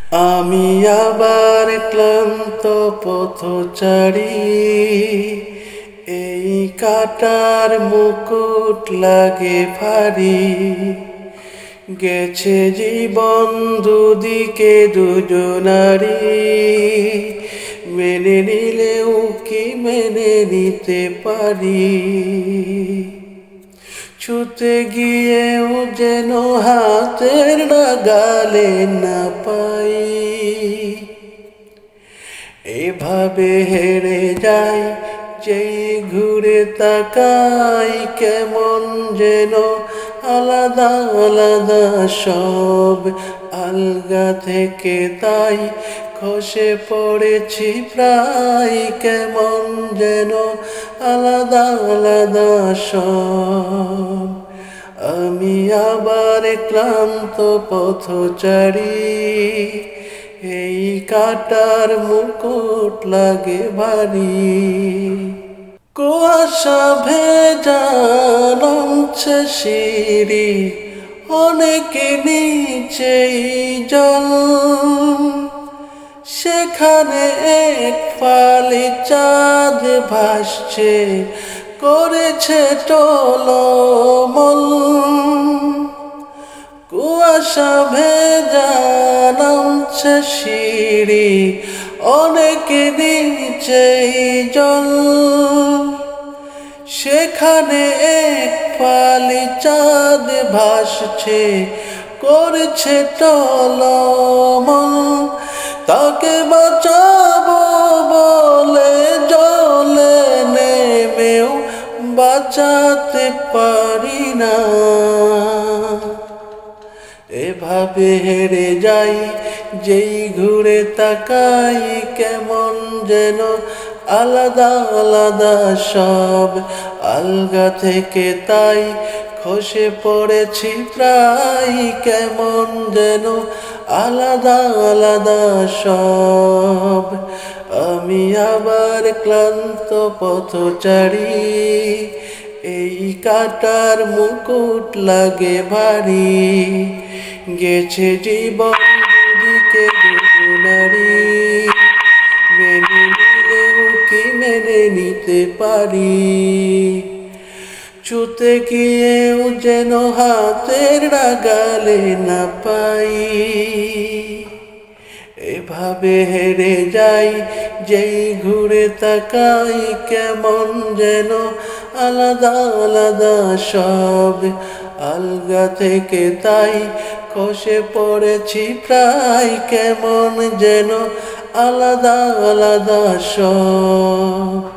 আমি আবার ক্লান্ত পথচারী, এই কাটার মুকুট লাগে ভারী। গেছে জীবন দুদিকে দুজনারি, মেনে নিলেও কি মেনে নিতে পারি। ছুতে গিয়েও যেন হাতের নাগালে না পাই, এভাবে হেরে যাই যেই ঘুরে তাকাই। কেমন যেন আলাদা আলাদা সব, আলগা থেকে তাই খসে পড়েছি প্রায়। কেমন যেন আলাদা আলাদা সব, আমি আবার ক্লান্ত পথচারী, এই কাটার মুকুট লাগে ভারী। কুয়াশা ভেজা নামছে সিঁড়ি, অনেক নিচেই জল। সেখানে এক ফালি চাঁদ ভাসছে, করেছে টলমল। কুয়াশা ভেজা নামছে সিঁড়ি, অনেক নিচেই জল। সেখানে এক ফালি চাঁদ ভাসছে, করছে টলমল। তাকে বাঁচাবো বলে জলে নেমেও বাঁচাতে পারি না। এভাবে হেরে যাই যেই ঘুরে তাকাই। কেমন যেন আলাদা আলাদা সব, আলগা থেকে তাই খসে পড়েছি প্রায়। কেমন যেন আলাদা আলাদা সব, আমি আবার ক্লান্ত পথচারী, এই কাটার মুকুট লাগে ভারী। গেছে জীবন দুদিকে দুজনারি, মেনে নিলেও কি মেনে নিতে পারি। ছুতে গিয়েও যেন হাতের নাগালে না পাই, এভাবে হেরে যাই যেই ঘুরে তাকাই। কেমন যেন আলাদা আলাদা সব, আলগা থেকে তাই খসে পড়েছি প্রায়। কেমন যেন আলাদা আলাদা সব।